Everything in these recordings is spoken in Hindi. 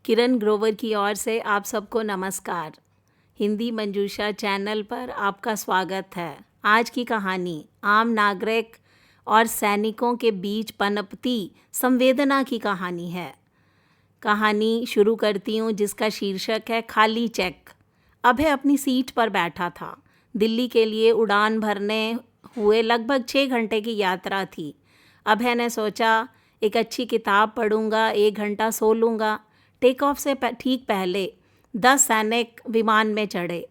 किरण ग्रोवर की ओर से आप सबको नमस्कार। हिंदी मंजूषा चैनल पर आपका स्वागत है। आज की कहानी आम नागरिक और सैनिकों के बीच पनपती संवेदना की कहानी है। कहानी शुरू करती हूँ जिसका शीर्षक है खाली चेक। अभय अपनी सीट पर बैठा था। दिल्ली के लिए उड़ान भरने हुए लगभग 6 घंटे की यात्रा थी। अभय ने सोचा एक अच्छी किताब पढ़ूंगा, 1 घंटा सो लूँगा। टेक ऑफ से ठीक पहले 10 सैनिक विमान में चढ़े,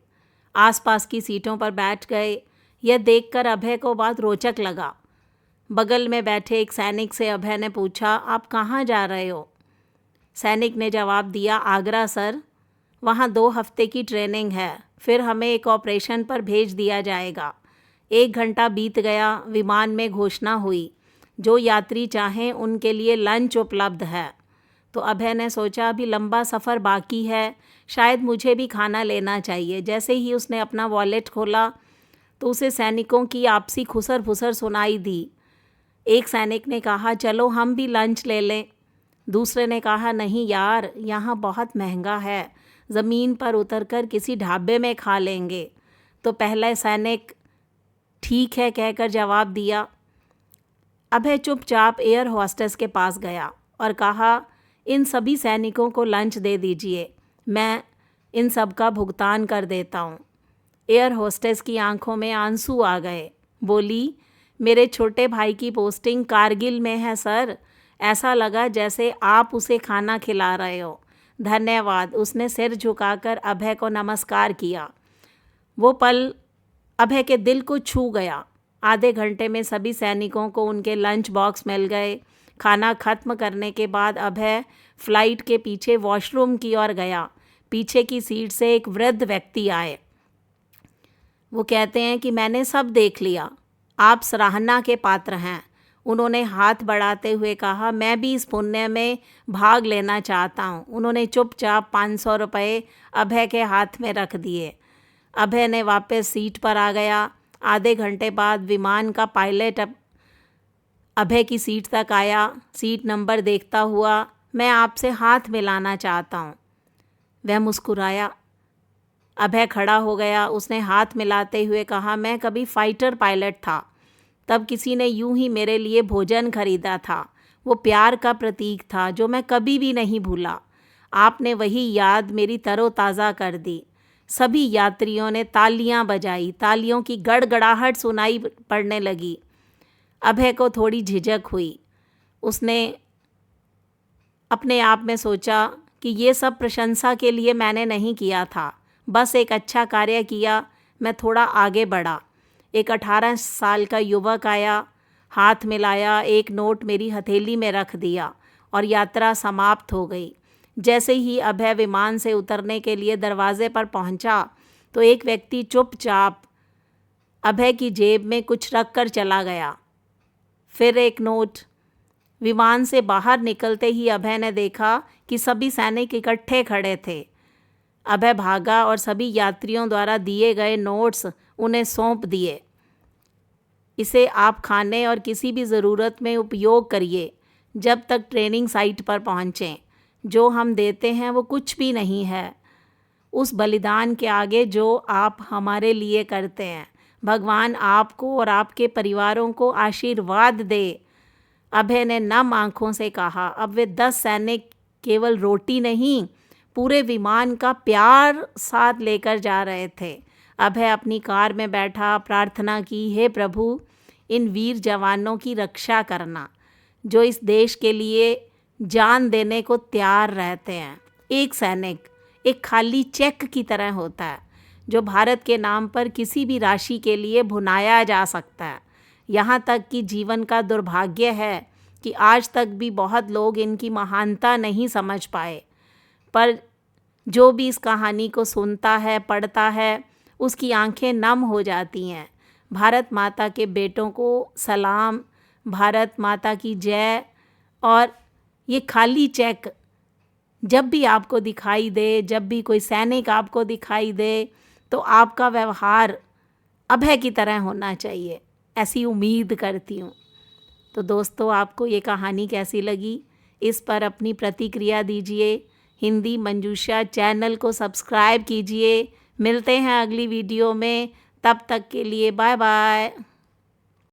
आसपास की सीटों पर बैठ गए। यह देखकर अभय को बहुत रोचक लगा। बगल में बैठे एक सैनिक से अभय ने पूछा, आप कहाँ जा रहे हो? सैनिक ने जवाब दिया, आगरा सर। वहाँ 2 हफ्ते की ट्रेनिंग है, फिर हमें एक ऑपरेशन पर भेज दिया जाएगा। 1 घंटा बीत गया। विमान में घोषणा हुई, जो यात्री चाहें उनके लिए लंच उपलब्ध है। तो अभय ने सोचा अभी लंबा सफ़र बाकी है, शायद मुझे भी खाना लेना चाहिए। जैसे ही उसने अपना वॉलेट खोला तो उसे सैनिकों की आपसी खुसर फुसर सुनाई दी। एक सैनिक ने कहा, चलो हम भी लंच ले लें। दूसरे ने कहा, नहीं यार, यहाँ बहुत महंगा है, ज़मीन पर उतरकर किसी ढाबे में खा लेंगे। तो पहला सैनिक ठीक है कहकर जवाब दिया। अभय चुपचाप एयर होस्टेस के पास गया और कहा, इन सभी सैनिकों को लंच दे दीजिए, मैं इन सब का भुगतान कर देता हूँ। एयर होस्टेस की आंखों में आंसू आ गए। बोली, मेरे छोटे भाई की पोस्टिंग कारगिल में है सर, ऐसा लगा जैसे आप उसे खाना खिला रहे हो। धन्यवाद। उसने सिर झुकाकर अभय को नमस्कार किया। वो पल अभय के दिल को छू गया। आधे घंटे में सभी सैनिकों को उनके लंच बॉक्स मिल गए। खाना खत्म करने के बाद अभय फ्लाइट के पीछे वॉशरूम की ओर गया। पीछे की सीट से एक वृद्ध व्यक्ति आए। वो कहते हैं कि मैंने सब देख लिया, आप सराहना के पात्र हैं। उन्होंने हाथ बढ़ाते हुए कहा, मैं भी इस पुण्य में भाग लेना चाहता हूँ। उन्होंने चुपचाप 500 रुपये अभय के हाथ में रख दिए। अभय ने वापस सीट पर आ गया। आधे घंटे बाद विमान का पायलट अभय की सीट तक आया। सीट नंबर देखता हुआ, मैं आपसे हाथ मिलाना चाहता हूँ। वह मुस्कुराया। अभय खड़ा हो गया। उसने हाथ मिलाते हुए कहा, मैं कभी फाइटर पायलट था, तब किसी ने यूं ही मेरे लिए भोजन खरीदा था। वो प्यार का प्रतीक था जो मैं कभी भी नहीं भूला। आपने वही याद मेरी तरोताज़ा कर दी। सभी यात्रियों ने तालियां बजाई। तालियों की गड़गड़ाहट सुनाई पड़ने लगी। अभय को थोड़ी झिझक हुई। उसने अपने आप में सोचा कि ये सब प्रशंसा के लिए मैंने नहीं किया था, बस एक अच्छा कार्य किया। मैं थोड़ा आगे बढ़ा। एक 18 साल का युवक आया, हाथ मिलाया, एक नोट मेरी हथेली में रख दिया और यात्रा समाप्त हो गई। जैसे ही अभय विमान से उतरने के लिए दरवाजे पर पहुंचा तो एक व्यक्ति चुपचाप अभय की जेब में कुछ रख कर चला गया। फिर एक नोट। विमान से बाहर निकलते ही अभय ने देखा कि सभी सैनिक इकट्ठे खड़े थे। अभय भागा और सभी यात्रियों द्वारा दिए गए नोट्स उन्हें सौंप दिए। इसे आप खाने और किसी भी ज़रूरत में उपयोग करिए जब तक ट्रेनिंग साइट पर पहुँचें। जो हम देते हैं वो कुछ भी नहीं है उस बलिदान के आगे जो आप हमारे लिए करते हैं। भगवान आपको और आपके परिवारों को आशीर्वाद दे। अभय ने नम आंखों से कहा। अब वे 10 सैनिक केवल रोटी नहीं, पूरे विमान का प्यार साथ लेकर जा रहे थे। अभय अपनी कार में बैठा प्रार्थना की, हे प्रभु, इन वीर जवानों की रक्षा करना जो इस देश के लिए जान देने को तैयार रहते हैं। एक सैनिक एक खाली चेक की तरह होता है जो भारत के नाम पर किसी भी राशि के लिए भुनाया जा सकता है। यहाँ तक कि जीवन का दुर्भाग्य है कि आज तक भी बहुत लोग इनकी महानता नहीं समझ पाए। पर जो भी इस कहानी को सुनता है, पढ़ता है, उसकी आंखें नम हो जाती हैं। भारत माता के बेटों को सलाम, भारत माता की जय। और ये खाली चेक जब भी आपको दिखाई दे, जब भी कोई सैनिक आपको दिखाई दे, तो आपका व्यवहार अभय की तरह होना चाहिए, ऐसी उम्मीद करती हूँ। तो दोस्तों, आपको ये कहानी कैसी लगी, इस पर अपनी प्रतिक्रिया दीजिए। हिंदी मंजूषा चैनल को सब्सक्राइब कीजिए। मिलते हैं अगली वीडियो में, तब तक के लिए बाय बाय।